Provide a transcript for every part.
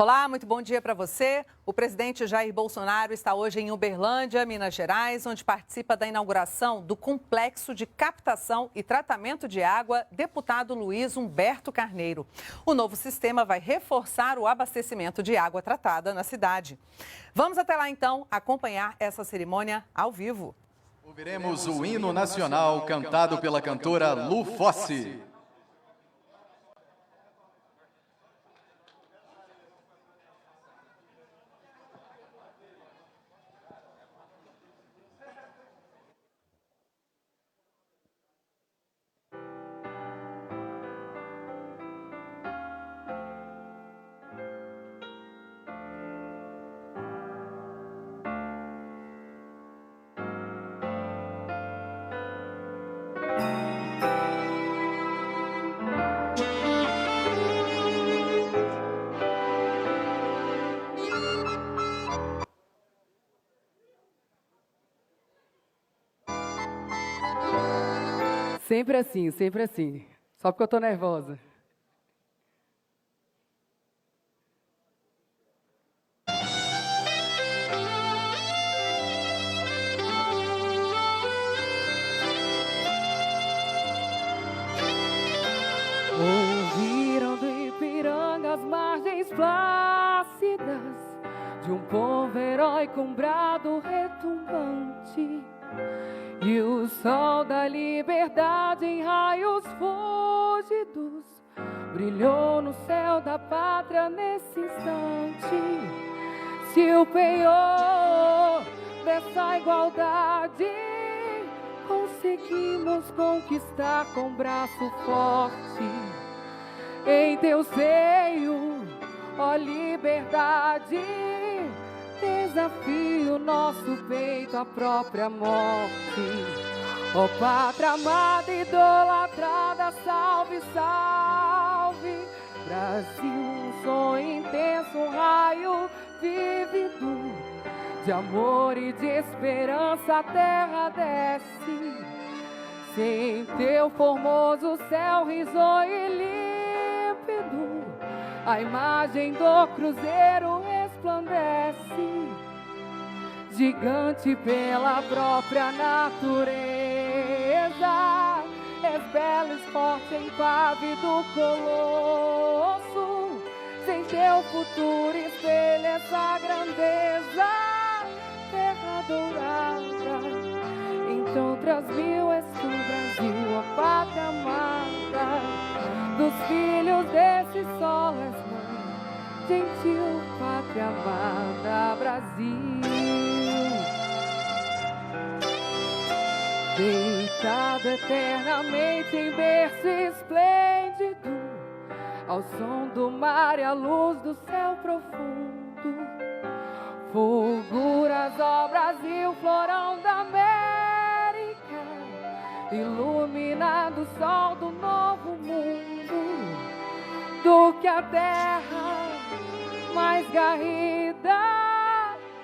Olá, muito bom dia para você. O presidente Jair Bolsonaro está hoje em Uberlândia, Minas Gerais, onde participa da inauguração do Complexo de Captação e Tratamento de Água Deputado Luiz Humberto Carneiro. O novo sistema vai reforçar o abastecimento de água tratada na cidade. Vamos até lá, então, acompanhar essa cerimônia ao vivo. Ouviremos o hino nacional cantado pela cantora Lu Fossi. Sempre assim, sempre assim. Só porque eu tô nervosa. Ouviram do Ipiranga as margens plácidas de um povo heróico, um brado retumbante. E o sol da liberdade em raios fúlgidos brilhou no céu da pátria nesse instante. Se o penhor dessa igualdade conseguimos conquistar com braço forte, em teu seio, ó liberdade, desafio nosso peito à própria morte. Ó pátria amada, idolatrada, salve, salve. Brasil, um sonho intenso, um raio vívido de amor e de esperança a terra desce. Sem teu formoso céu risonho e límpido, a imagem do cruzeiro resplandece, gigante pela própria natureza. És belo, forte, impávido colosso, sem teu futuro espelha essa grandeza. Terra dourada, então traz mil és tu, Brasil, a pátria amada. Dos filhos desse sol és mãe, gentil pátria amada, Brasil. Deitado eternamente em berço esplêndido, ao som do mar e à luz do céu profundo, fulguras, ó Brasil, florão da América, iluminado o sol do novo mundo. Do que a terra mais garrida,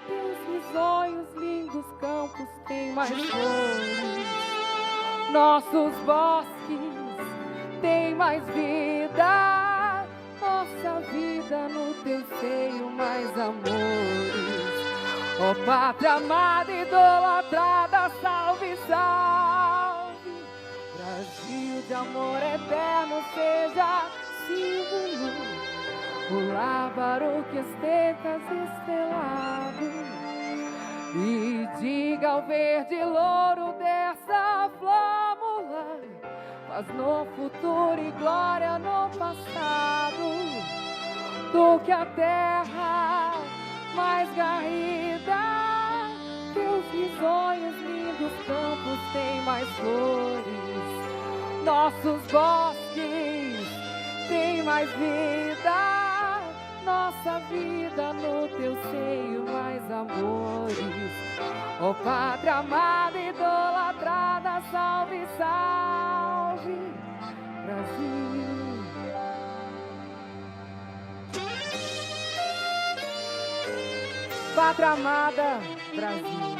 teus risonhos, lindos campos têm mais flores. Nossos bosques têm mais vida, nossa vida no teu seio mais amores. Ó pátria amada, idolatrada, salve, salve. Brasil de amor eterno seja símbolo, o lábaro que estetas estelado, e diga ao verde louro dessa flâmula, paz no futuro e glória no passado. Do que a terra mais garrida, teus risonhos, lindos campos têm mais flores. Nossos bosques têm mais vida, nossa vida no teu seio mais amores. Ó pátria amada, idolatrada, salve, salve, Brasil. Pátria amada, Brasil.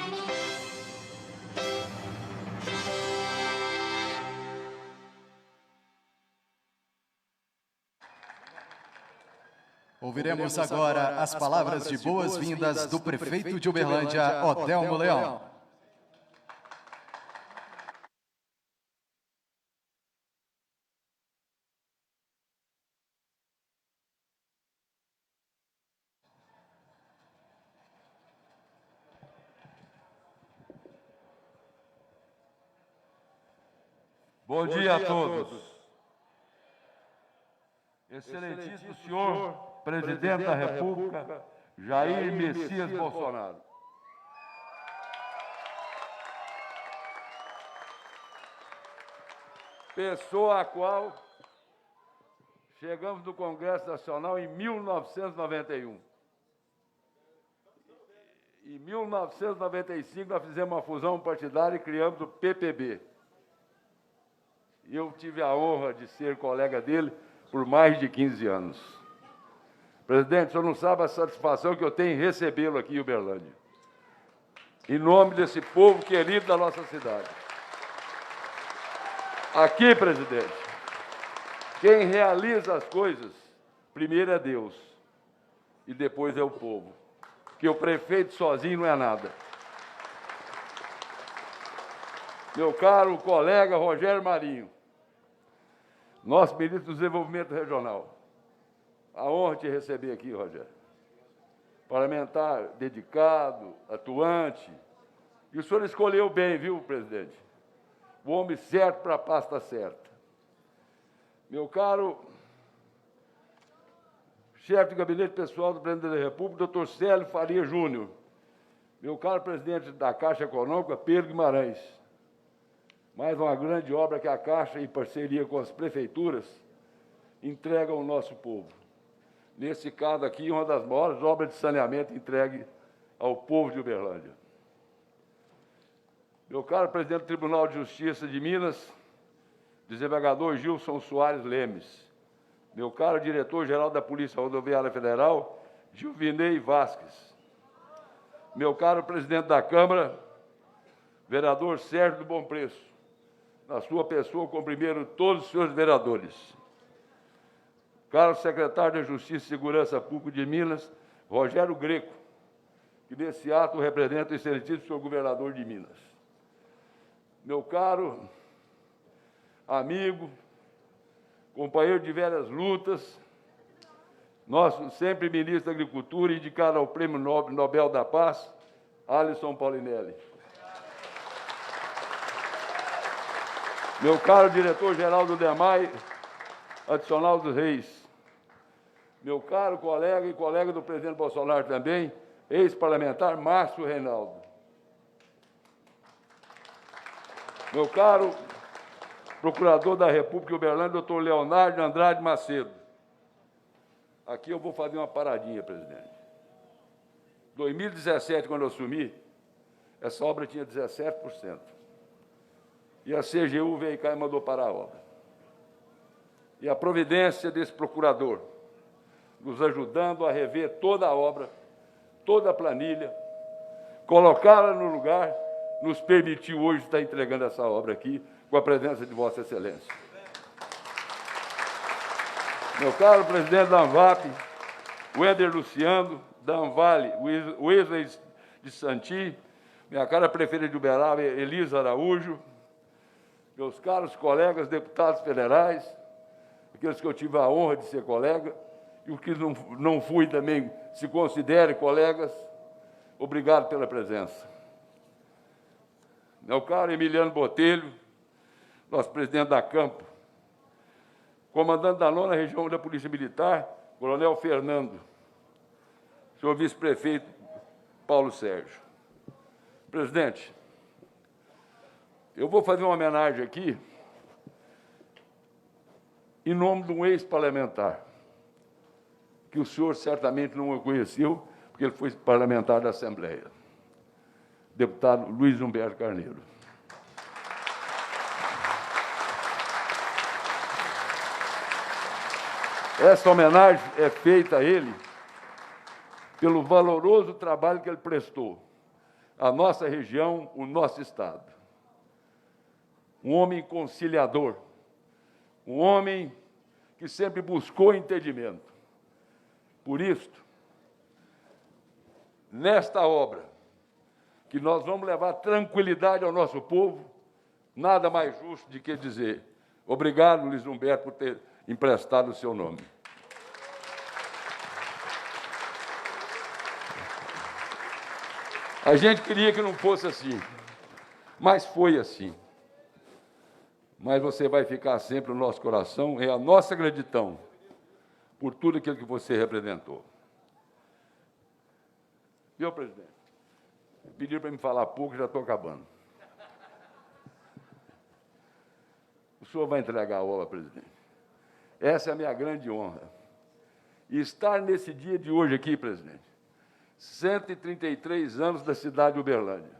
Ouviremos agora as palavras de boas-vindas do prefeito de Uberlândia, Odelmo Leão. Bom dia a todos. Excelentíssimo senhor Presidente da República, Jair Messias Bolsonaro. Pessoa a qual chegamos no Congresso Nacional em 1991. Em 1995, nós fizemos uma fusão partidária e criamos o PPB. Eu tive a honra de ser colega dele por mais de 15 anos. Presidente, o senhor não sabe a satisfação que eu tenho em recebê-lo aqui em Uberlândia. Em nome desse povo querido da nossa cidade. Aqui, presidente, quem realiza as coisas, primeiro é Deus e depois é o povo. Porque o prefeito sozinho não é nada. Meu caro colega Rogério Marinho, nosso ministro do Desenvolvimento Regional. A honra de te receber aqui, Rogério. Parlamentar dedicado, atuante. E o senhor escolheu bem, viu, presidente? O homem certo para a pasta certa. Meu caro chefe de gabinete pessoal do presidente da República, doutor Célio Faria Júnior. Meu caro presidente da Caixa Econômica, Pedro Guimarães. Mais uma grande obra que a Caixa, em parceria com as prefeituras, entrega ao nosso povo. Nesse caso aqui, uma das maiores obras de saneamento entregue ao povo de Uberlândia. Meu caro presidente do Tribunal de Justiça de Minas, desembargador Gilson Soares Lemes. Meu caro diretor-geral da Polícia Rodoviária Federal, Gilvinei Vasques. Meu caro presidente da Câmara, vereador Sérgio do Bom Preço. Na sua pessoa, cumprimento todos os senhores vereadores. Caro secretário da Justiça e Segurança Pública de Minas, Rogério Greco, que nesse ato representa o excelentíssimo senhor governador de Minas. Meu caro amigo, companheiro de velhas lutas, nosso sempre ministro da Agricultura, indicado ao Prêmio Nobel da Paz, Alisson Paulinelli. Meu caro diretor-geral do DEMAI, Adicional dos Reis. Meu caro colega e colega do presidente Bolsonaro também, ex-parlamentar Márcio Reinaldo. Meu caro procurador da República de Uberlândia, doutor Leonardo Andrade Macedo. Aqui eu vou fazer uma paradinha, presidente. Em 2017, quando eu assumi, essa obra tinha 17%. E a CGU veio cá e mandou parar a obra. E a providência desse procurador, nos ajudando a rever toda a obra, toda a planilha, colocá-la no lugar, nos permitiu hoje estar entregando essa obra aqui, com a presença de Vossa Excelência. Meu caro presidente da ANVAP, Wender Luciano, da Anvale, Wesley de Santi, minha cara prefeita de Uberaba, Elisa Araújo, meus caros colegas deputados federais, aqueles que eu tive a honra de ser colega, e os que não fui também se considere colegas, obrigado pela presença. Meu caro Emiliano Botelho, nosso presidente da Campo, comandante da 9ª Região da Polícia Militar, Coronel Fernando, senhor vice-prefeito Paulo Sérgio. Presidente, eu vou fazer uma homenagem aqui em nome de um ex-parlamentar, que o senhor certamente não o conheceu, porque ele foi parlamentar da Assembleia, deputado Luiz Humberto Carneiro. Essa homenagem é feita a ele pelo valoroso trabalho que ele prestou à nossa região, o nosso Estado. Um homem conciliador, um homem que sempre buscou entendimento, Por isso, nesta obra, que nós vamos levar tranquilidade ao nosso povo, nada mais justo do que dizer obrigado, Luiz Humberto, por ter emprestado o seu nome. A gente queria que não fosse assim, mas foi assim. Mas você vai ficar sempre no nosso coração, é a nossa gratidão por tudo aquilo que você representou. Viu, presidente? Pediram para me falar pouco, já estou acabando. O senhor vai entregar a obra, presidente. Essa é a minha grande honra. E estar nesse dia de hoje aqui, presidente, 133 anos da cidade de Uberlândia.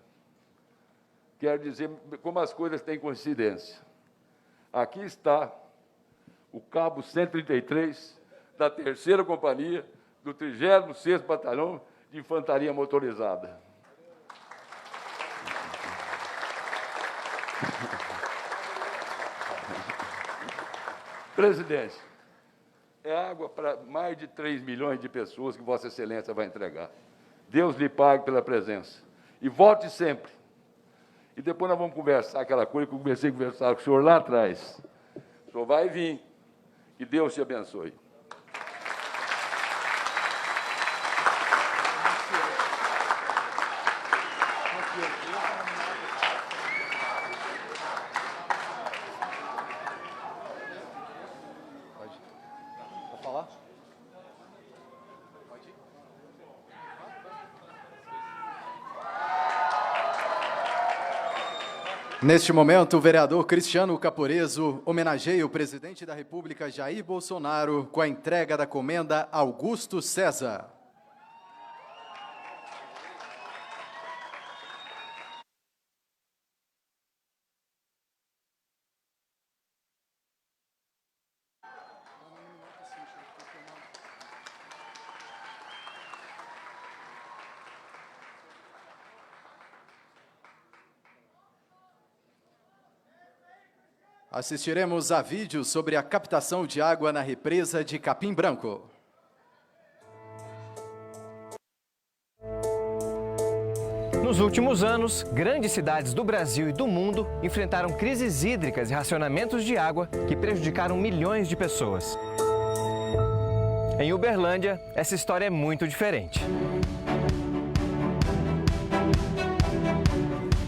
Quero dizer como as coisas têm coincidência. Aqui está o cabo 133 da 3ª Companhia do 36º Batalhão de Infantaria Motorizada. Presidente, é água para mais de 3 milhões de pessoas que Vossa Excelência vai entregar. Deus lhe pague pela presença. E volte sempre. E depois nós vamos conversar aquela coisa que eu comecei a conversar com o senhor lá atrás. O senhor vai vir. Que Deus te abençoe. Pode falar? Neste momento, o vereador Cristiano Caporeso homenageia o presidente da República, Jair Bolsonaro, com a entrega da comenda Augusto César. Assistiremos a vídeo sobre a captação de água na represa de Capim Branco. Nos últimos anos, grandes cidades do Brasil e do mundo enfrentaram crises hídricas e racionamentos de água que prejudicaram milhões de pessoas. Em Uberlândia, essa história é muito diferente.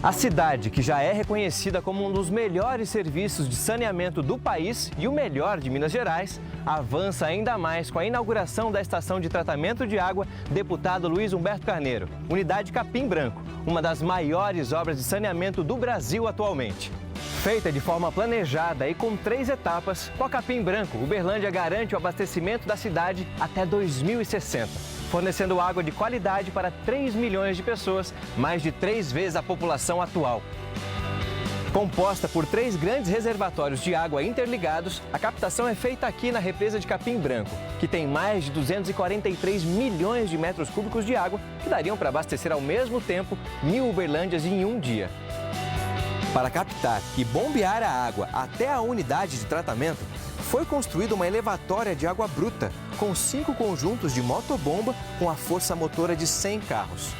A cidade, que já é reconhecida como um dos melhores serviços de saneamento do país e o melhor de Minas Gerais, avança ainda mais com a inauguração da estação de tratamento de água Deputado Luiz Humberto Carneiro, unidade Capim Branco, uma das maiores obras de saneamento do Brasil atualmente. Feita de forma planejada e com 3 etapas, com a Capim Branco, Uberlândia garante o abastecimento da cidade até 2060. Fornecendo água de qualidade para 3 milhões de pessoas, mais de 3 vezes a população atual. Composta por 3 grandes reservatórios de água interligados, a captação é feita aqui na represa de Capim Branco, que tem mais de 243 milhões de metros cúbicos de água que dariam para abastecer ao mesmo tempo 1.000 Uberlândias em um dia. Para captar e bombear a água até a unidade de tratamento, foi construída uma elevatória de água bruta, com 5 conjuntos de motobomba com a força motora de 100 carros.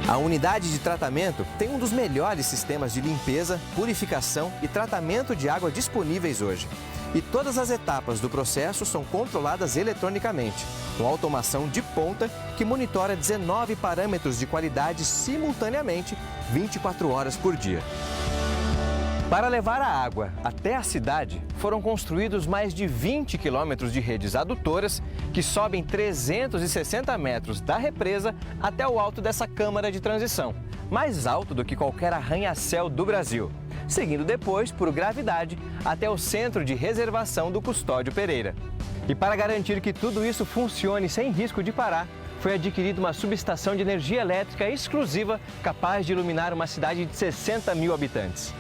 A unidade de tratamento tem um dos melhores sistemas de limpeza, purificação e tratamento de água disponíveis hoje. E todas as etapas do processo são controladas eletronicamente, com automação de ponta que monitora 19 parâmetros de qualidade simultaneamente, 24 horas por dia. Para levar a água até a cidade, foram construídos mais de 20 quilômetros de redes adutoras que sobem 360 metros da represa até o alto dessa câmara de transição, mais alto do que qualquer arranha-céu do Brasil, seguindo depois, por gravidade, até o centro de reservação do Custódio Pereira. E para garantir que tudo isso funcione sem risco de parar, foi adquirida uma subestação de energia elétrica exclusiva capaz de iluminar uma cidade de 60 mil habitantes.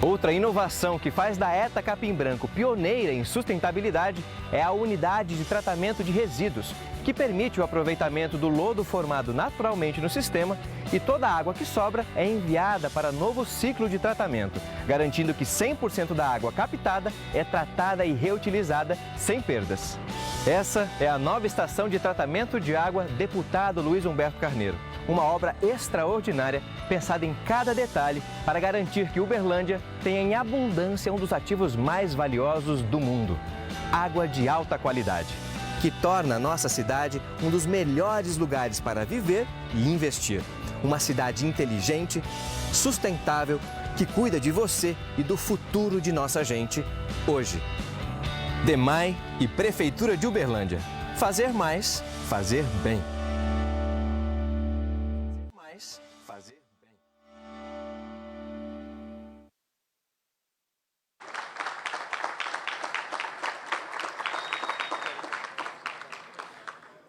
Outra inovação que faz da ETA Capim Branco pioneira em sustentabilidade é a unidade de tratamento de resíduos, que permite o aproveitamento do lodo formado naturalmente no sistema e toda a água que sobra é enviada para novo ciclo de tratamento, garantindo que 100% da água captada é tratada e reutilizada sem perdas. Essa é a nova estação de tratamento de água Deputado Luiz Humberto Carneiro. Uma obra extraordinária, pensada em cada detalhe para garantir que Uberlândia tenha em abundância um dos ativos mais valiosos do mundo: água de alta qualidade, que torna a nossa cidade um dos melhores lugares para viver e investir. Uma cidade inteligente, sustentável, que cuida de você e do futuro de nossa gente hoje. DEMAI e Prefeitura de Uberlândia. Fazer mais, fazer bem. Fazer bem.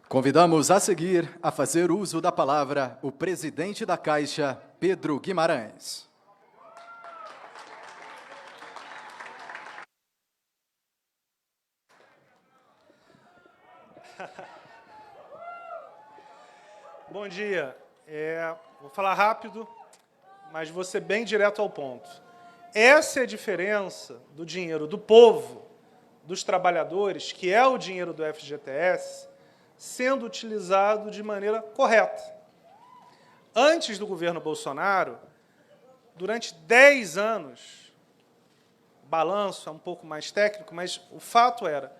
Convidamos a seguir a fazer uso da palavra o presidente da Caixa, Pedro Guimarães. Bom dia. Vou falar rápido, mas vou ser bem direto ao ponto. Essa é a diferença do dinheiro do povo, dos trabalhadores, que é o dinheiro do FGTS, sendo utilizado de maneira correta. Antes do governo Bolsonaro, durante 10 anos, o balanço é um pouco mais técnico, mas o fato era,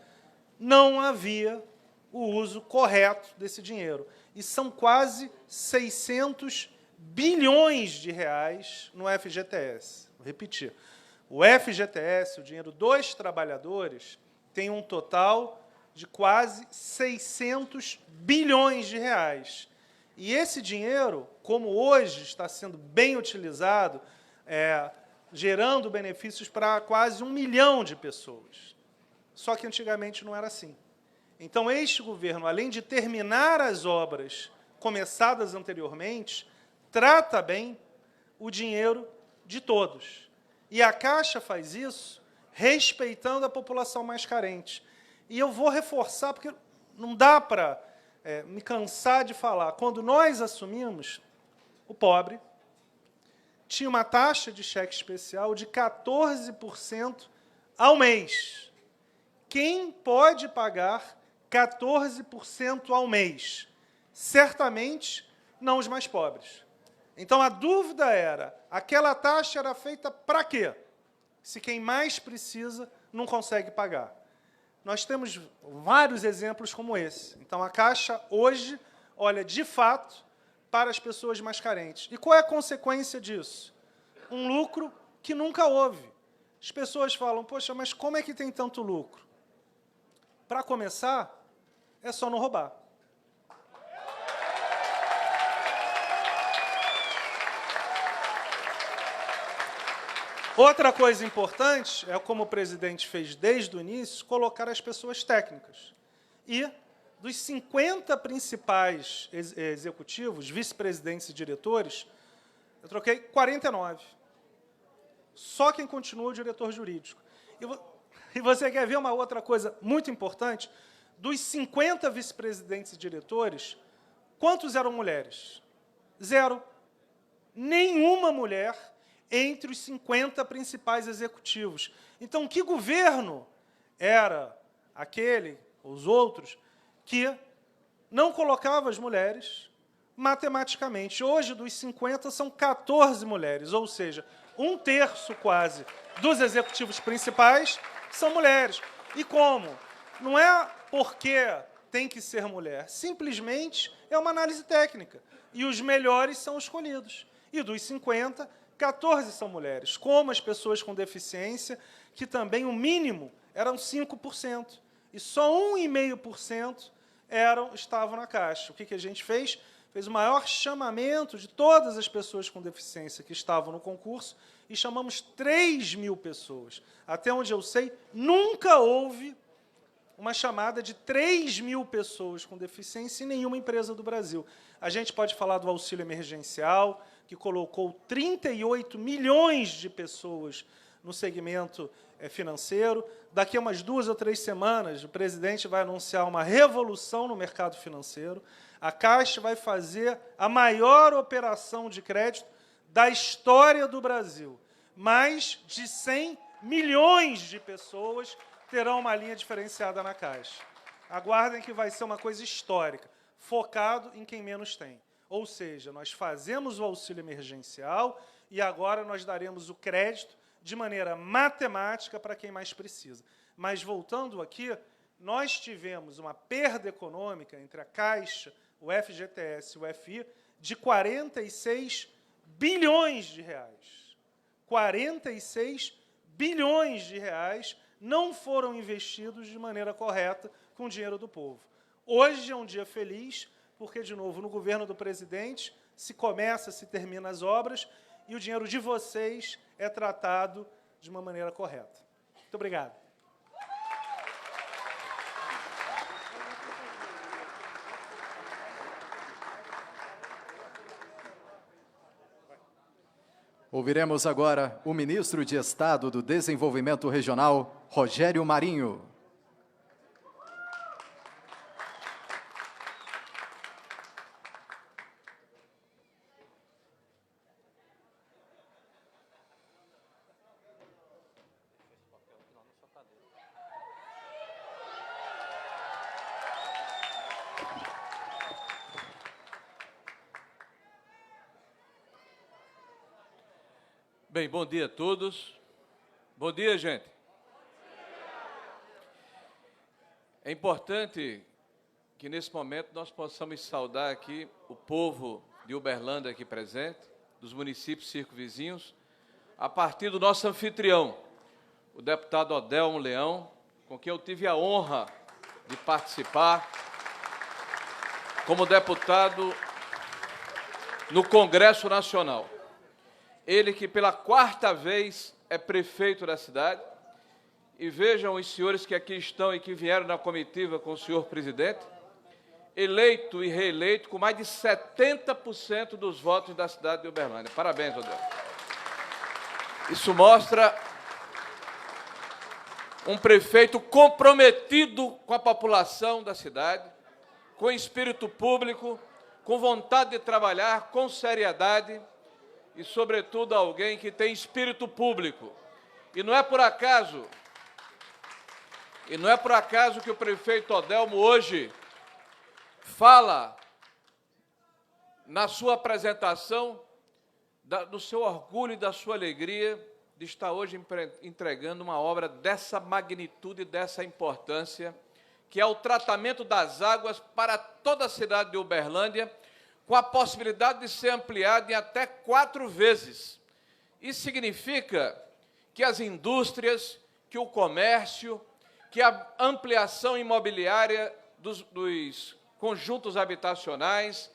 não havia o uso correto desse dinheiro. E são quase 600 bilhões de reais no FGTS. Vou repetir. O FGTS, o dinheiro dos trabalhadores, tem um total de quase 600 bilhões de reais. E esse dinheiro, como hoje está sendo bem utilizado, gerando benefícios para quase 1 milhão de pessoas. Só que antigamente não era assim. Então, este governo, além de terminar as obras começadas anteriormente, trata bem o dinheiro de todos. E a Caixa faz isso respeitando a população mais carente. E eu vou reforçar, porque não dá para me cansar de falar. Quando nós assumimos, o pobre tinha uma taxa de cheque especial de 14% ao mês. Quem pode pagar 14% ao mês? Certamente não os mais pobres. Então, a dúvida era, aquela taxa era feita para quê? Se quem mais precisa não consegue pagar. Nós temos vários exemplos como esse. Então, a Caixa, hoje, olha, de fato, para as pessoas mais carentes. E qual é a consequência disso? Um lucro que nunca houve. As pessoas falam, poxa, mas como é que tem tanto lucro? Para começar, é só não roubar. Outra coisa importante é, como o presidente fez desde o início, colocar as pessoas técnicas. E, dos 50 principais executivos, vice-presidentes e diretores, eu troquei 49. Só quem continua é o diretor jurídico. E você quer ver uma outra coisa muito importante? Dos 50 vice-presidentes e diretores, quantos eram mulheres? 0. Nenhuma mulher entre os 50 principais executivos. Então, que governo era aquele, os outros, que não colocava as mulheres matematicamente? Hoje, dos 50, são 14 mulheres, ou seja, 1/3 quase dos executivos principais são mulheres. E como? Não é porque tem que ser mulher, simplesmente é uma análise técnica. E os melhores são escolhidos. E dos 50, 14 são mulheres, como as pessoas com deficiência, que também o mínimo eram 5%. E só 1,5% estavam na Caixa. O que a gente fez? Fez o maior chamamento de todas as pessoas com deficiência que estavam no concurso e chamamos 3.000 pessoas. Até onde eu sei, nunca houve uma chamada de 3.000 pessoas com deficiência em nenhuma empresa do Brasil. A gente pode falar do auxílio emergencial, que colocou 38 milhões de pessoas no segmento financeiro. Daqui a umas 2 ou 3 semanas, o presidente vai anunciar uma revolução no mercado financeiro. A Caixa vai fazer a maior operação de crédito da história do Brasil. Mais de 100 milhões de pessoas terão uma linha diferenciada na Caixa. Aguardem que vai ser uma coisa histórica, focado em quem menos tem. Ou seja, nós fazemos o auxílio emergencial e agora nós daremos o crédito de maneira matemática para quem mais precisa. Mas, voltando aqui, nós tivemos uma perda econômica entre a Caixa, o FGTS e o FI de 46 bilhões de reais. 46 bilhões de reais não foram investidos de maneira correta com o dinheiro do povo. Hoje é um dia feliz, porque, de novo, no governo do presidente, se começa, se termina as obras, e o dinheiro de vocês é tratado de uma maneira correta. Muito obrigado. Ouviremos agora o ministro de Estado do Desenvolvimento Regional, Rogério Marinho. Bem, bom dia a todos. Bom dia, gente. É importante que, nesse momento, nós possamos saudar aqui o povo de Uberlândia aqui presente, dos municípios circunvizinhos, a partir do nosso anfitrião, o deputado Odelmo Leão, com quem eu tive a honra de participar como deputado no Congresso Nacional. Ele que pela 4ª vez é prefeito da cidade, e vejam os senhores que aqui estão e que vieram na comitiva com o senhor presidente, eleito e reeleito com mais de 70% dos votos da cidade de Uberlândia. Parabéns, Odelmo. Isso mostra um prefeito comprometido com a população da cidade, com espírito público, com vontade de trabalhar, com seriedade, e, sobretudo, alguém que tem espírito público. E não é por acaso que o prefeito Odelmo hoje fala, na sua apresentação, do seu orgulho e da sua alegria de estar hoje entregando uma obra dessa magnitude e dessa importância, que é o tratamento das águas para toda a cidade de Uberlândia, com a possibilidade de ser ampliado em até 4 vezes. Isso significa que as indústrias, que o comércio, que a ampliação imobiliária dos conjuntos habitacionais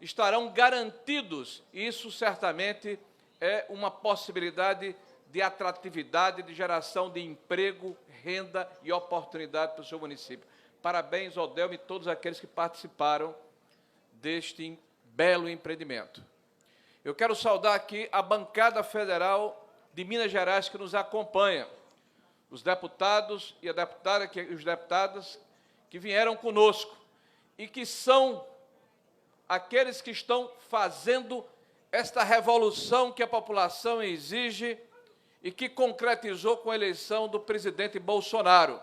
estarão garantidos. Isso certamente é uma possibilidade de atratividade, de geração de emprego, renda e oportunidade para o seu município. Parabéns, Odelmo, e todos aqueles que participaram deste belo empreendimento. Eu quero saudar aqui a bancada federal de Minas Gerais que nos acompanha, os deputados e os deputadas que vieram conosco e que são aqueles que estão fazendo esta revolução que a população exige e que concretizou com a eleição do presidente Bolsonaro.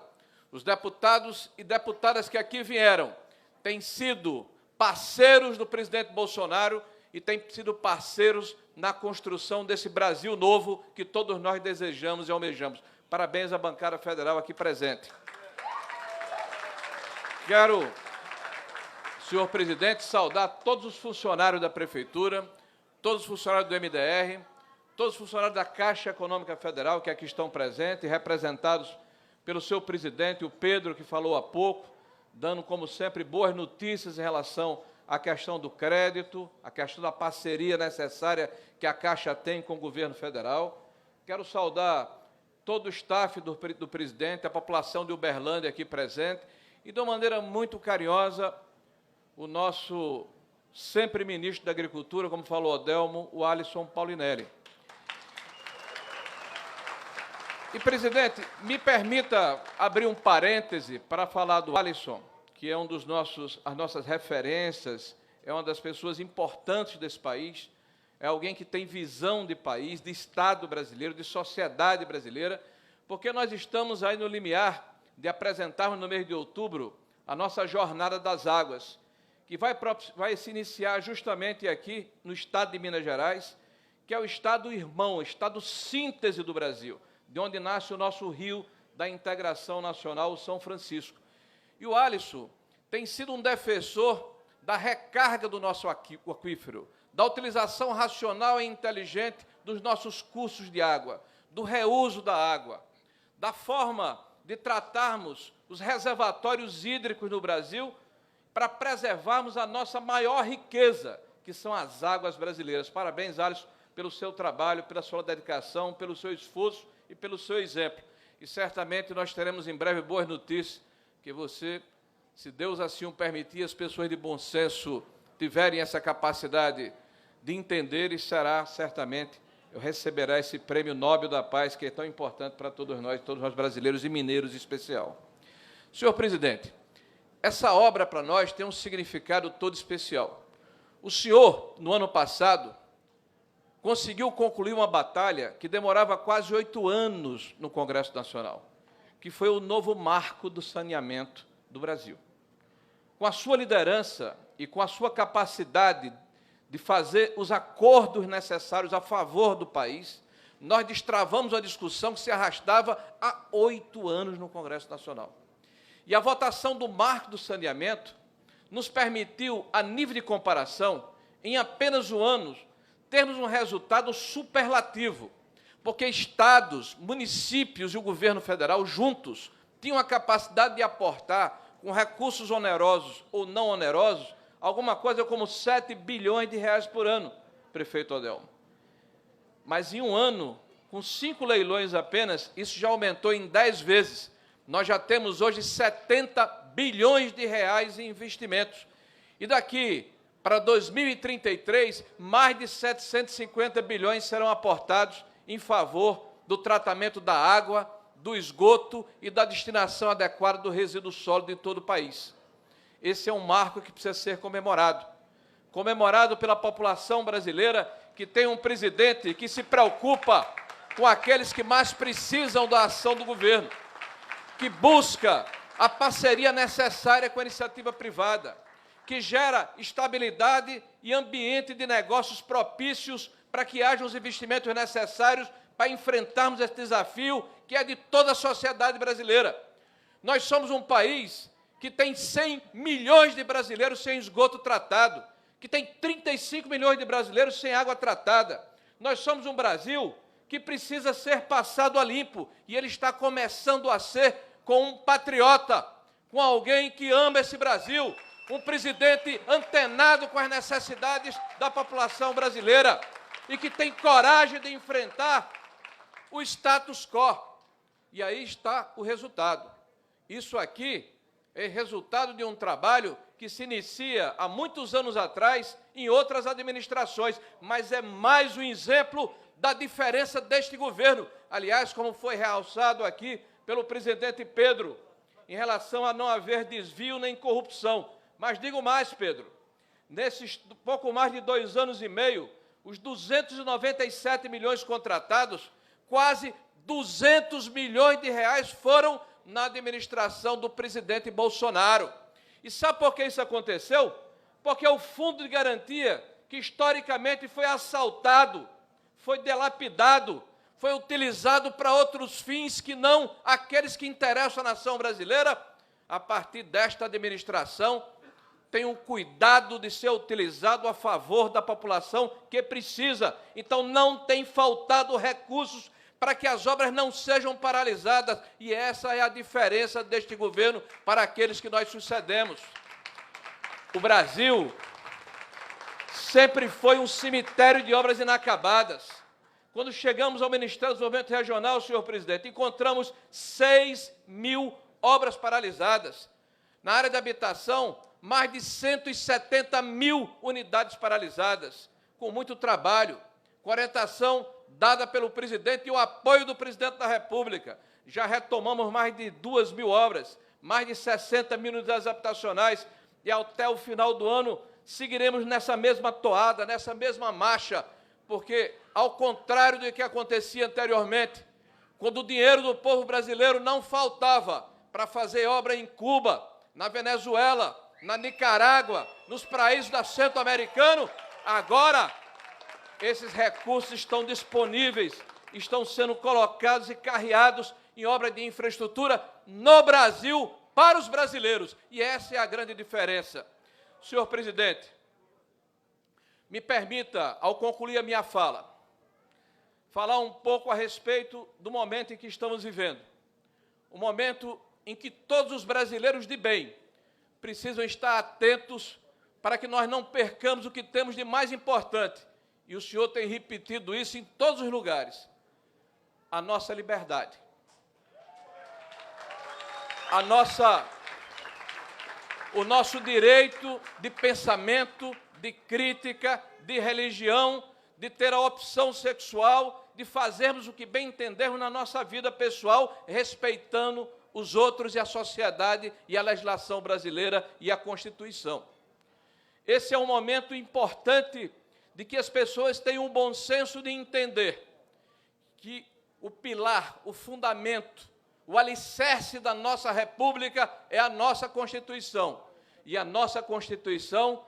Os deputados e deputadas que aqui vieram têm sido parceiros do presidente Bolsonaro e têm sido parceiros na construção desse Brasil novo que todos nós desejamos e almejamos. Parabéns à bancada federal aqui presente. Quero, senhor presidente, saudar todos os funcionários da Prefeitura, todos os funcionários do MDR, todos os funcionários da Caixa Econômica Federal que aqui estão presentes, representados pelo seu presidente, o Pedro, que falou há pouco, dando, como sempre, boas notícias em relação à questão do crédito, à questão da parceria necessária que a Caixa tem com o governo federal. Quero saudar todo o staff do presidente, a população de Uberlândia aqui presente, e, de uma maneira muito carinhosa, o nosso sempre ministro da Agricultura, como falou Odelmo, o Alisson Paulinelli. E, presidente, me permita abrir um parêntese para falar do Alisson, que é as nossas referências, é uma das pessoas importantes desse país, é alguém que tem visão de país, de Estado brasileiro, de sociedade brasileira, porque nós estamos aí no limiar de apresentarmos no mês de outubro a nossa jornada das águas, que vai se iniciar justamente aqui no estado de Minas Gerais, que é o estado irmão, o estado síntese do Brasil, de onde nasce o nosso rio da integração nacional, o São Francisco. E o Alisson tem sido um defensor da recarga do nosso aquífero, da utilização racional e inteligente dos nossos cursos de água, do reuso da água, da forma de tratarmos os reservatórios hídricos no Brasil para preservarmos a nossa maior riqueza, que são as águas brasileiras. Parabéns, Alisson, pelo seu trabalho, pela sua dedicação, pelo seu esforço e pelo seu exemplo. E certamente nós teremos em breve boas notícias, que você, se Deus assim o permitir, as pessoas de bom senso tiverem essa capacidade de entender, e será certamente, receberá esse Prêmio Nobel da Paz, que é tão importante para todos nós brasileiros e mineiros em especial. Senhor presidente, essa obra para nós tem um significado todo especial. O senhor, no ano passado, conseguiu concluir uma batalha que demorava quase 8 anos no Congresso Nacional, que foi o novo marco do saneamento do Brasil. Com a sua liderança e com a sua capacidade de fazer os acordos necessários a favor do país, nós destravamos uma discussão que se arrastava há 8 anos no Congresso Nacional. E a votação do marco do saneamento nos permitiu, a nível de comparação, em apenas um ano, termos um resultado superlativo, porque estados, municípios e o governo federal juntos tinham a capacidade de aportar, com recursos onerosos ou não onerosos, alguma coisa como 7 bilhões de reais por ano, prefeito Adelmo. Mas em um ano, com 5 leilões apenas, isso já aumentou em 10 vezes. Nós já temos hoje 70 bilhões de reais em investimentos. E daqui para 2033, mais de 750 bilhões serão aportados em favor do tratamento da água, do esgoto e da destinação adequada do resíduo sólido em todo o país. Esse é um marco que precisa ser comemorado. Comemorado pela população brasileira, que tem um presidente que se preocupa com aqueles que mais precisam da ação do governo, que busca a parceria necessária com a iniciativa privada, que gera estabilidade e ambiente de negócios propícios para que haja os investimentos necessários para enfrentarmos esse desafio que é de toda a sociedade brasileira. Nós somos um país que tem 100 milhões de brasileiros sem esgoto tratado, que tem 35 milhões de brasileiros sem água tratada. Nós somos um Brasil que precisa ser passado a limpo, e ele está começando a ser com um patriota, com alguém que ama esse Brasil, um presidente antenado com as necessidades da população brasileira e que tem coragem de enfrentar o status quo. E aí está o resultado. Isso aqui é resultado de um trabalho que se inicia há muitos anos atrás em outras administrações, mas é mais um exemplo da diferença deste governo. Aliás, como foi realçado aqui pelo presidente Pedro, em relação a não haver desvio nem corrupção. Mas digo mais, Pedro, nesses pouco mais de 2 anos e meio, os 297 milhões contratados, quase 200 milhões de reais foram na administração do presidente Bolsonaro. E sabe por que isso aconteceu? Porque o fundo de garantia, que historicamente foi assaltado, foi delapidado, foi utilizado para outros fins que não aqueles que interessam à nação brasileira, a partir desta administração, tem o cuidado de ser utilizado a favor da população que precisa. Então, não tem faltado recursos para que as obras não sejam paralisadas, e essa é a diferença deste governo para aqueles que nós sucedemos. O Brasil sempre foi um cemitério de obras inacabadas. Quando chegamos ao Ministério do Desenvolvimento Regional, senhor presidente, encontramos 6.000 obras paralisadas. Na área de habitação, mais de 170.000 unidades paralisadas, com muito trabalho, com orientação dada pelo presidente e o apoio do presidente da República. Já retomamos mais de 2.000 obras, mais de 60.000 unidades habitacionais, e até o final do ano seguiremos nessa mesma toada, nessa mesma marcha, porque, ao contrário do que acontecia anteriormente, quando o dinheiro do povo brasileiro não faltava para fazer obra em Cuba, na Venezuela, na Nicarágua, nos países da Centro-Americano. Agora, esses recursos estão disponíveis, estão sendo colocados e carreados em obra de infraestrutura no Brasil, para os brasileiros. E essa é a grande diferença. Senhor presidente, me permita, ao concluir a minha fala, falar um pouco a respeito do momento em que estamos vivendo. Um momento em que todos os brasileiros de bem precisam estar atentos para que nós não percamos o que temos de mais importante. E o senhor tem repetido isso em todos os lugares. A nossa liberdade. O nosso direito de pensamento, de crítica, de religião, de ter a opção sexual, de fazermos o que bem entendermos na nossa vida pessoal, respeitando os outros e a sociedade e a legislação brasileira e a Constituição. Esse é um momento importante de que as pessoas tenham um bom senso de entender que o pilar, o fundamento, o alicerce da nossa República é a nossa Constituição. E a nossa Constituição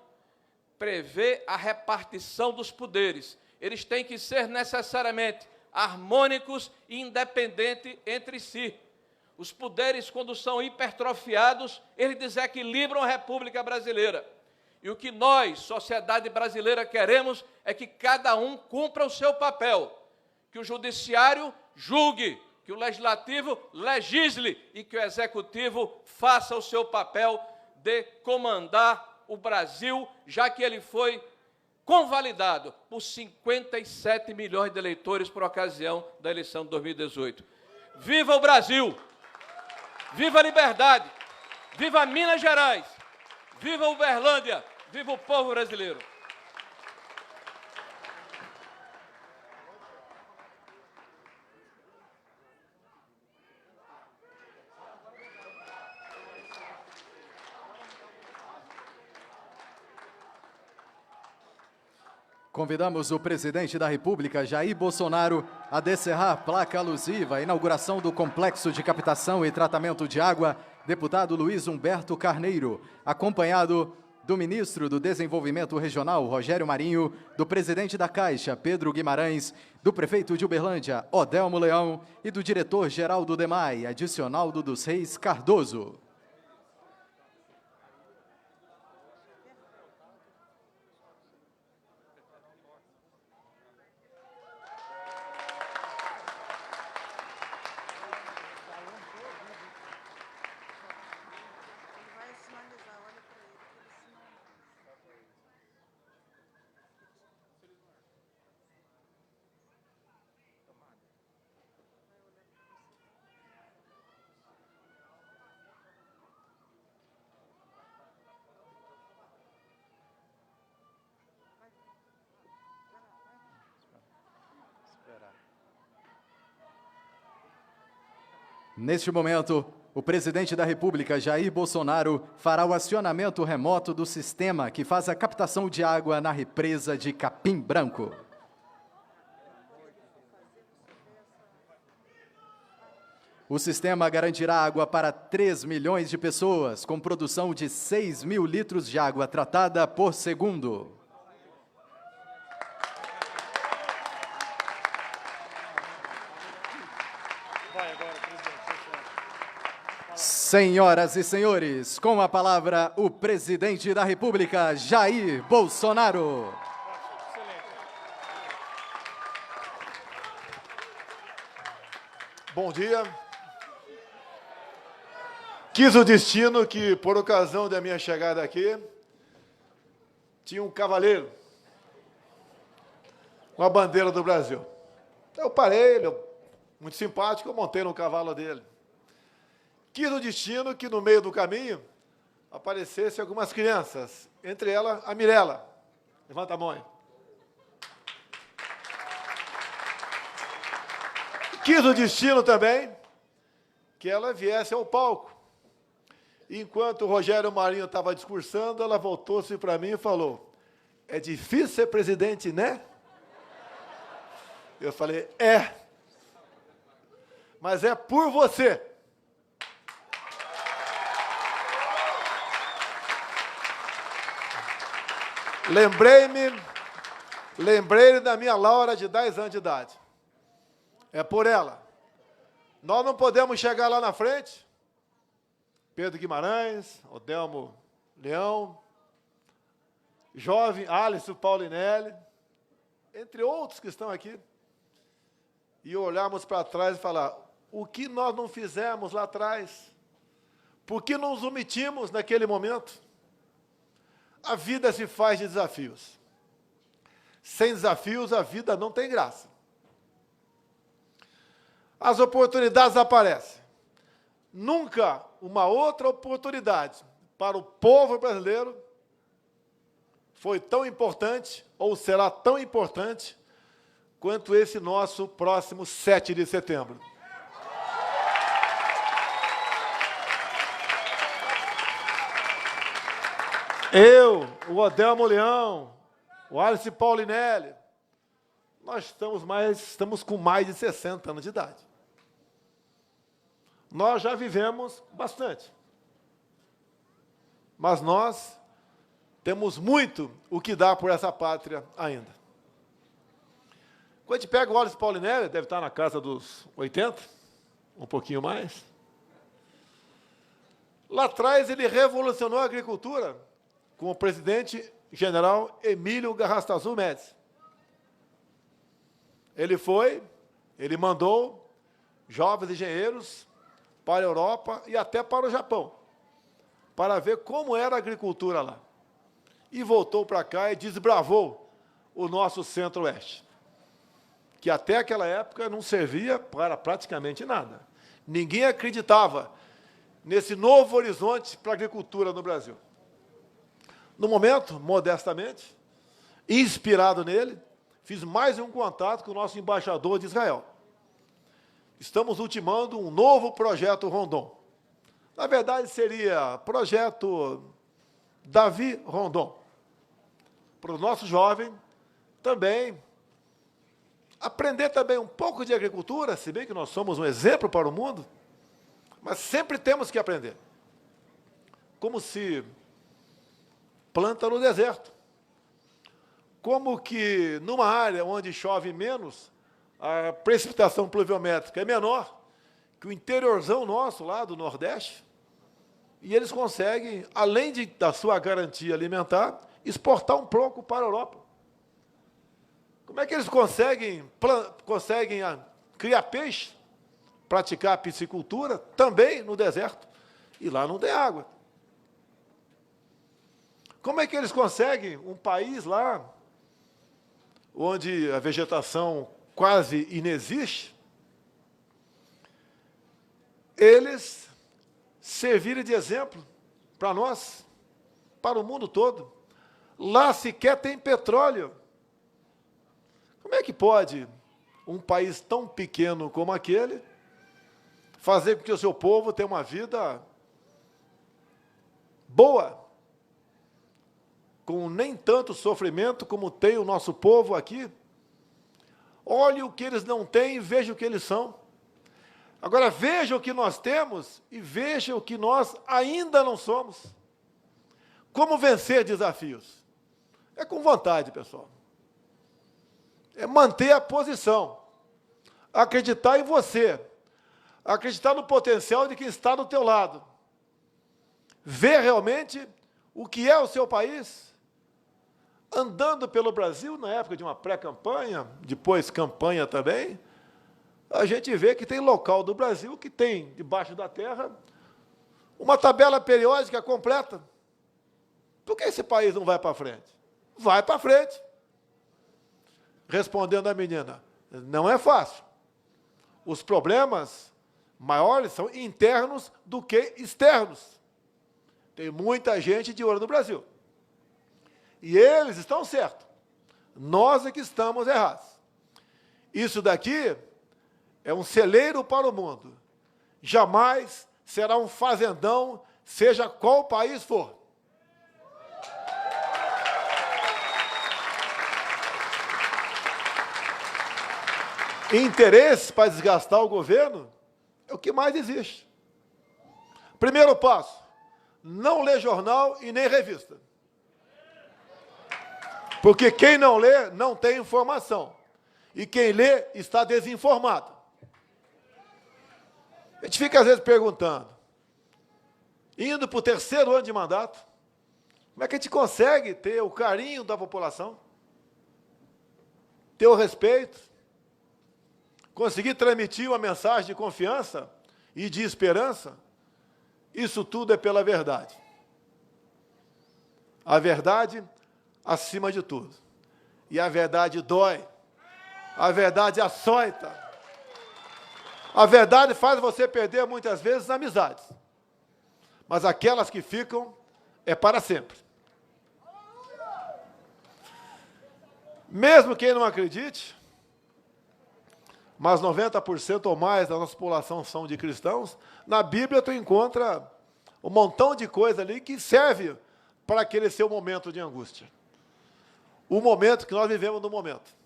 prevê a repartição dos poderes. Eles têm que ser necessariamente harmônicos e independentes entre si. Os poderes, quando são hipertrofiados, eles desequilibram a República Brasileira. E o que nós, sociedade brasileira, queremos é que cada um cumpra o seu papel, que o judiciário julgue, que o legislativo legisle e que o executivo faça o seu papel de comandar o Brasil, já que ele foi convalidado por 57 milhões de eleitores por ocasião da eleição de 2018. Viva o Brasil! Viva a liberdade! Viva Minas Gerais! Viva Uberlândia! Viva o povo brasileiro! Convidamos o presidente da República, Jair Bolsonaro, a descerrar a placa alusiva à inauguração do Complexo de Captação e Tratamento de Água, deputado Luiz Humberto Carneiro, acompanhado do ministro do Desenvolvimento Regional, Rogério Marinho, do presidente da Caixa, Pedro Guimarães, do prefeito de Uberlândia, Odelmo Leão, e do diretor-geral do DEMAI, Adicionaldo dos Reis Cardoso. Neste momento, o presidente da República, Jair Bolsonaro, fará o acionamento remoto do sistema que faz a captação de água na represa de Capim Branco. O sistema garantirá água para 3 milhões de pessoas, com produção de 6 mil litros de água tratada por segundo. Senhoras e senhores, com a palavra o presidente da República, Jair Bolsonaro. Bom dia. Quis o destino que, por ocasião da minha chegada aqui, tinha um cavaleiro com a bandeira do Brasil. Eu parei, ele muito simpático, eu montei no cavalo dele. Quis o destino que, no meio do caminho, aparecessem algumas crianças, entre elas a Mirella. Levanta a mão. Quis o destino também que ela viesse ao palco. Enquanto o Rogério Marinho estava discursando, ela voltou-se para mim e falou: é difícil ser presidente, né? Eu falei: é. Mas é por você. Lembrei da minha Laura de 10 anos de idade. É por ela. Nós não podemos chegar lá na frente. Pedro Guimarães, Odelmo Leão, jovem Alisson Paulinelli, entre outros que estão aqui, e olharmos para trás e falar, o que nós não fizemos lá atrás? Por que nos omitimos naquele momento? A vida se faz de desafios. Sem desafios, a vida não tem graça. As oportunidades aparecem. Nunca uma outra oportunidade para o povo brasileiro foi tão importante, ou será tão importante, quanto esse nosso próximo 7 de setembro. Eu, o Odelmo Leão, o Alisson Paulinelli, nós estamos com mais de 60 anos de idade. Nós já vivemos bastante. Mas nós temos muito o que dar por essa pátria ainda. Quando a gente pega o Alisson Paulinelli, deve estar na casa dos 80, um pouquinho mais. Lá atrás ele revolucionou a agricultura com o presidente general Emílio Garrastazu Médici. Ele mandou jovens engenheiros para a Europa e até para o Japão, para ver como era a agricultura lá. E voltou para cá e desbravou o nosso centro-oeste, que até aquela época não servia para praticamente nada. Ninguém acreditava nesse novo horizonte para a agricultura no Brasil. No momento, modestamente, inspirado nele, fiz mais um contato com o nosso embaixador de Israel. Estamos ultimando um novo projeto Rondon. Na verdade, seria projeto Davi Rondon. Para o nosso jovem também aprender também um pouco de agricultura, se bem que nós somos um exemplo para o mundo, mas sempre temos que aprender. Como se planta no deserto. Como que numa área onde chove menos, a precipitação pluviométrica é menor que o interiorzão nosso lá do Nordeste, e eles conseguem, além da sua garantia alimentar, exportar um pouco para a Europa. Como é que eles conseguem criar peixe, praticar a piscicultura, também no deserto, e lá não tem água? Como é que eles conseguem um país lá, onde a vegetação quase inexiste, eles servirem de exemplo para nós, para o mundo todo? Lá sequer tem petróleo. Como é que pode um país tão pequeno como aquele fazer com que o seu povo tenha uma vida boa, com nem tanto sofrimento como tem o nosso povo aqui? Olhe o que eles não têm e veja o que eles são. Agora veja o que nós temos e veja o que nós ainda não somos. Como vencer desafios? É com vontade, pessoal. É manter a posição. Acreditar em você. Acreditar no potencial de quem está do teu lado. Ver realmente o que é o seu país. Andando pelo Brasil, na época de uma pré-campanha, depois campanha também, a gente vê que tem local do Brasil que tem, debaixo da terra, uma tabela periódica completa. Por que esse país não vai para frente? Vai para frente. Respondendo a menina, não é fácil. Os problemas maiores são internos do que externos. Tem muita gente de olho no Brasil. E eles estão certos. Nós é que estamos errados. Isso daqui é um celeiro para o mundo. Jamais será um fazendão, seja qual país for. Interesse para desgastar o governo é o que mais existe. Primeiro passo, não ler jornal e nem revista. Porque quem não lê não tem informação. E quem lê está desinformado. A gente fica, às vezes, perguntando, indo para o 3º ano de mandato, como é que a gente consegue ter o carinho da população, ter o respeito, conseguir transmitir uma mensagem de confiança e de esperança? Isso tudo é pela verdade. A verdade acima de tudo. E a verdade dói. A verdade açoita. A verdade faz você perder, muitas vezes, amizades. Mas aquelas que ficam, é para sempre. Mesmo quem não acredite, mas 90% ou mais da nossa população são de cristãos, na Bíblia tu encontra um montão de coisa ali que serve para aquele seu momento de angústia. O momento que nós vivemos no momento.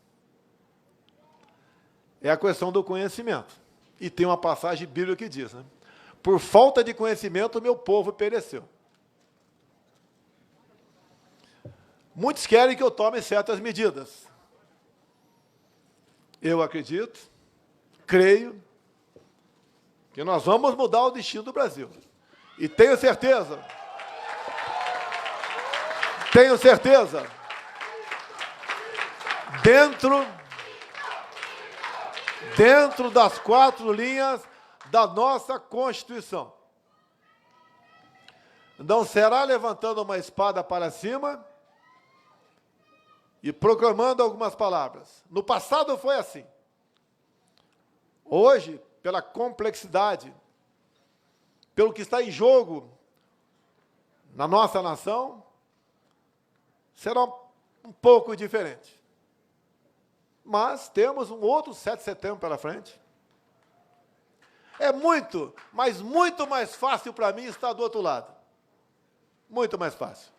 É a questão do conhecimento. E tem uma passagem bíblica que diz, né? Por falta de conhecimento, o meu povo pereceu. Muitos querem que eu tome certas medidas. Eu acredito, creio, que nós vamos mudar o destino do Brasil. E tenho certeza, dentro das 4 linhas da nossa Constituição. Não será levantando uma espada para cima e proclamando algumas palavras. No passado foi assim. Hoje, pela complexidade, pelo que está em jogo na nossa nação, será um pouco diferente. Mas temos um outro 7 de setembro pela frente. É muito, mas muito mais fácil para mim estar do outro lado. Muito mais fácil.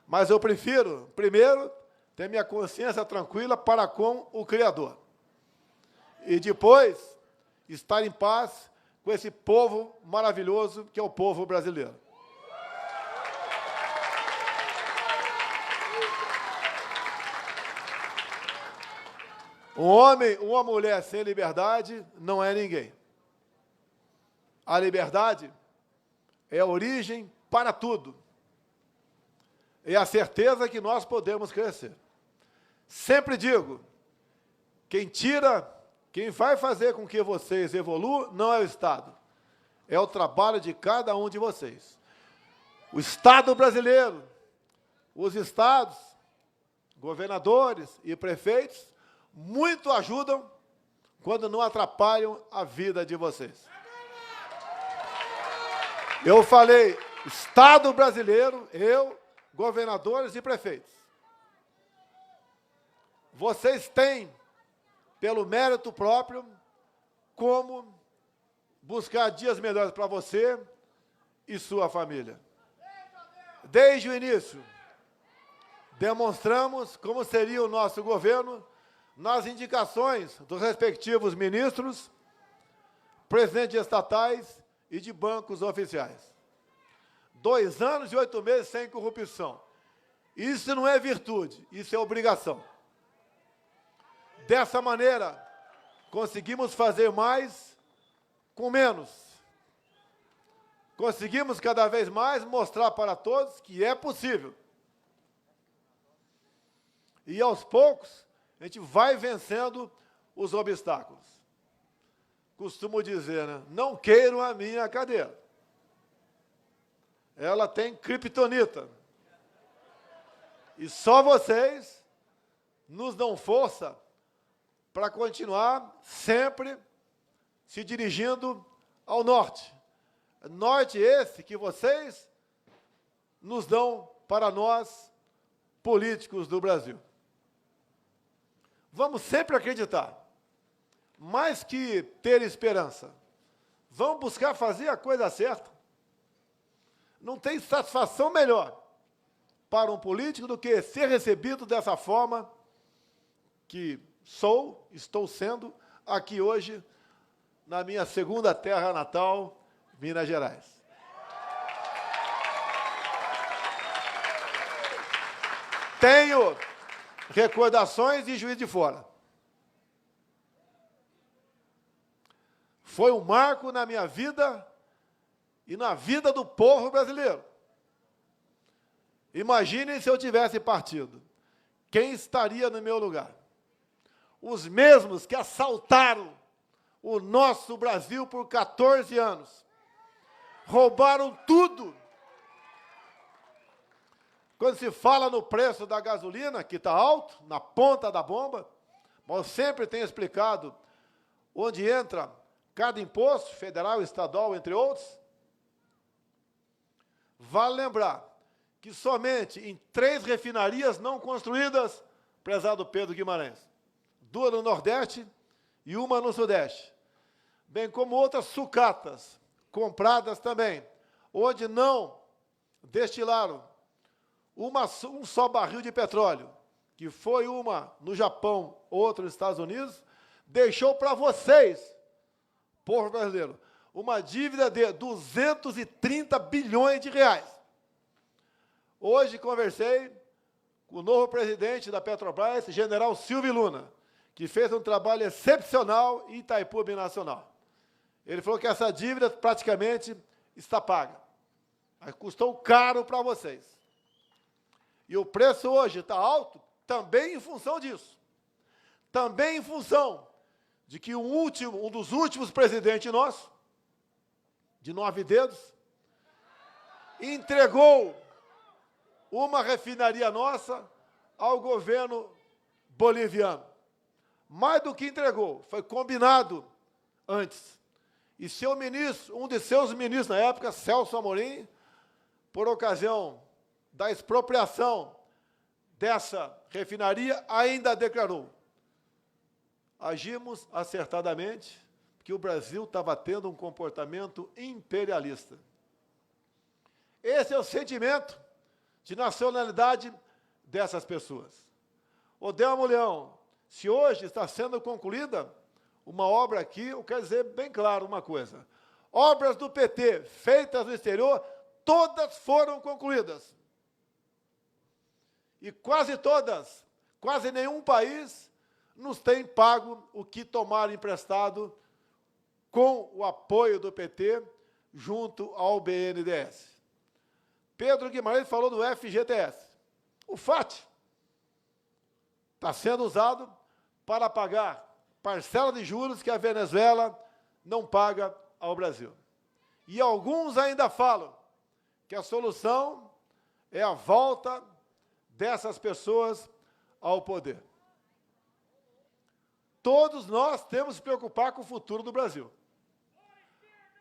Mas eu prefiro, primeiro, ter minha consciência tranquila para com o Criador. E depois, estar em paz com esse povo maravilhoso que é o povo brasileiro. Um homem, uma mulher sem liberdade não é ninguém. A liberdade é a origem para tudo. É a certeza que nós podemos crescer. Sempre digo, quem vai fazer com que vocês evoluam não é o Estado. É o trabalho de cada um de vocês. O Estado brasileiro, os estados, governadores e prefeitos, muito ajudam quando não atrapalham a vida de vocês. Eu falei, Estado brasileiro, eu, governadores e prefeitos. Vocês têm, pelo mérito próprio, como buscar dias melhores para você e sua família. Desde o início, demonstramos como seria o nosso governo nas indicações dos respectivos ministros, presidentes estatais e de bancos oficiais. 2 anos e 8 meses sem corrupção. Isso não é virtude, isso é obrigação. Dessa maneira, conseguimos fazer mais com menos. Conseguimos cada vez mais mostrar para todos que é possível. E aos poucos, a gente vai vencendo os obstáculos. Costumo dizer, né? Não queiram a minha cadeira. Ela tem criptonita. E só vocês nos dão força para continuar sempre se dirigindo ao norte. Norte esse que vocês nos dão para nós, políticos do Brasil. Vamos sempre acreditar, mais que ter esperança. Vamos buscar fazer a coisa certa. Não tem satisfação melhor para um político do que ser recebido dessa forma que estou sendo aqui hoje, na minha segunda terra natal, Minas Gerais. Recordações e Juiz de Fora. Foi um marco na minha vida e na vida do povo brasileiro. Imaginem se eu tivesse partido. Quem estaria no meu lugar? Os mesmos que assaltaram o nosso Brasil por 14 anos. Roubaram tudo. Quando se fala no preço da gasolina, que está alto, na ponta da bomba, mas eu sempre tenho explicado onde entra cada imposto, federal, estadual, entre outros. Vale lembrar que somente em 3 refinarias não construídas, prezado Pedro Guimarães, 2 no Nordeste e 1 no Sudeste, bem como outras sucatas compradas também, onde não destilaram um só barril de petróleo, que foi uma no Japão, outra nos Estados Unidos, deixou para vocês, povo brasileiro, uma dívida de 230 bilhões de reais. Hoje conversei com o novo presidente da Petrobras, general Silvio Luna, que fez um trabalho excepcional em Itaipu Binacional. Ele falou que essa dívida praticamente está paga. Mas custou caro para vocês. E o preço hoje está alto também em função disso. Também em função de que um dos últimos presidentes nossos, de 9 dedos, entregou uma refinaria nossa ao governo boliviano. Mais do que entregou, foi combinado antes. E seu ministro, um de seus ministros na época, Celso Amorim, por ocasião da expropriação dessa refinaria, ainda declarou: agimos acertadamente, porque o Brasil estava tendo um comportamento imperialista. Esse é o sentimento de nacionalidade dessas pessoas. Odelmo Leão, se hoje está sendo concluída uma obra aqui, eu quero dizer bem claro uma coisa: obras do PT feitas no exterior, todas foram concluídas. E quase todas, quase nenhum país nos tem pago o que tomaram emprestado com o apoio do PT junto ao BNDES. Pedro Guimarães falou do FGTS. O FAT está sendo usado para pagar parcela de juros que a Venezuela não paga ao Brasil. E alguns ainda falam que a solução é a volta dessas pessoas ao poder. Todos nós temos que se preocupar com o futuro do Brasil.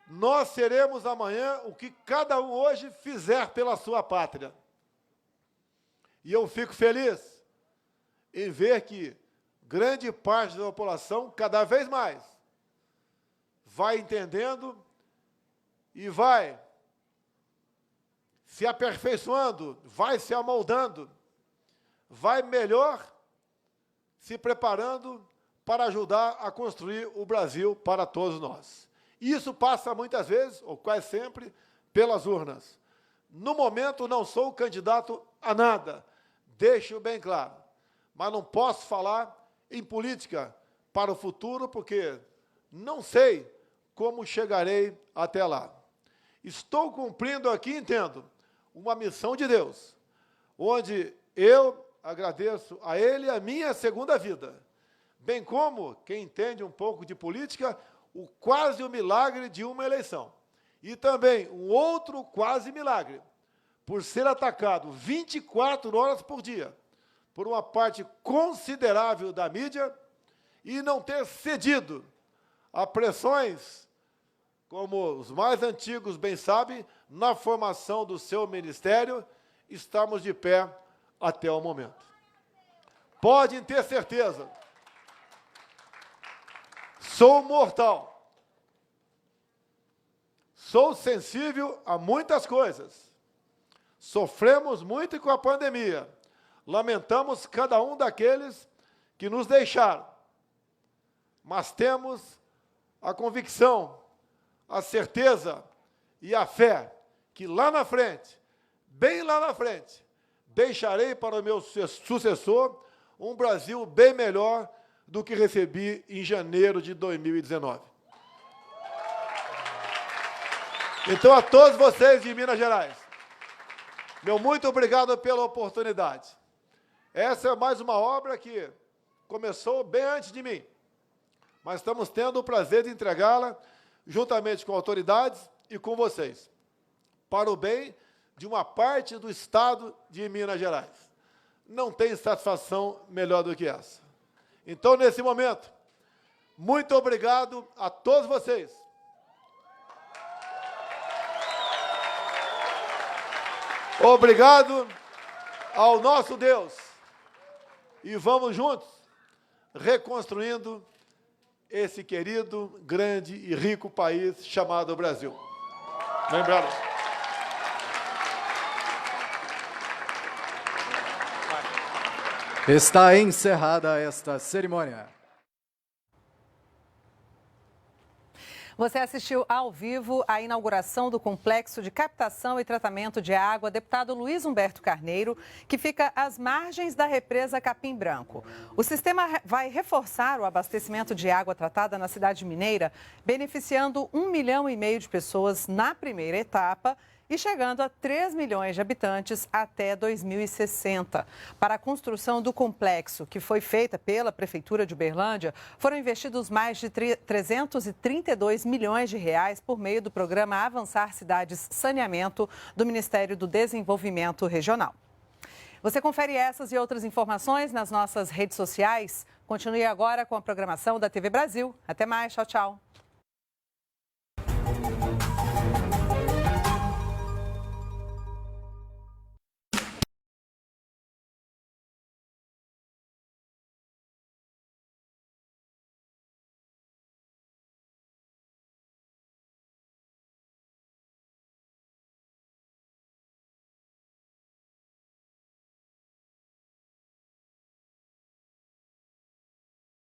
Nós seremos amanhã o que cada um hoje fizer pela sua pátria. E eu fico feliz em ver que grande parte da população, cada vez mais, vai entendendo e vai se aperfeiçoando, vai se amoldando, vai melhor se preparando para ajudar a construir o Brasil para todos nós. Isso passa muitas vezes, ou quase sempre, pelas urnas. No momento, não sou candidato a nada, deixo bem claro. Mas não posso falar em política para o futuro, porque não sei como chegarei até lá. Estou cumprindo aqui, entendo, uma missão de Deus, onde eu agradeço a Ele a minha segunda vida, bem como, quem entende um pouco de política, quase o milagre de uma eleição. E também um outro quase milagre, por ser atacado 24 horas por dia, por uma parte considerável da mídia, e não ter cedido a pressões, como os mais antigos bem sabem, na formação do seu ministério, estamos de pé até o momento. Podem ter certeza, sou mortal, sou sensível a muitas coisas, sofremos muito com a pandemia, lamentamos cada um daqueles que nos deixaram, mas temos a convicção, a certeza e a fé que lá na frente, bem lá na frente, deixarei para o meu sucessor um Brasil bem melhor do que recebi em janeiro de 2019. Então, a todos vocês de Minas Gerais, meu muito obrigado pela oportunidade. Essa é mais uma obra que começou bem antes de mim, mas estamos tendo o prazer de entregá-la juntamente com autoridades e com vocês, para o bem de uma parte do Estado de Minas Gerais. Não tem satisfação melhor do que essa. Então, nesse momento, muito obrigado a todos vocês. Obrigado ao nosso Deus. E vamos juntos reconstruindo esse querido, grande e rico país chamado Brasil. Lembrado. Está encerrada esta cerimônia. Você assistiu ao vivo à inauguração do Complexo de Captação e Tratamento de Água, deputado Luiz Humberto Carneiro, que fica às margens da represa Capim Branco. O sistema vai reforçar o abastecimento de água tratada na cidade mineira, beneficiando 1,5 milhão de pessoas na primeira etapa e chegando a 3 milhões de habitantes até 2060. Para a construção do complexo, que foi feita pela Prefeitura de Uberlândia, foram investidos mais de 332 milhões de reais por meio do programa Avançar Cidades Saneamento do Ministério do Desenvolvimento Regional. Você confere essas e outras informações nas nossas redes sociais. Continue agora com a programação da TV Brasil. Até mais, tchau, tchau.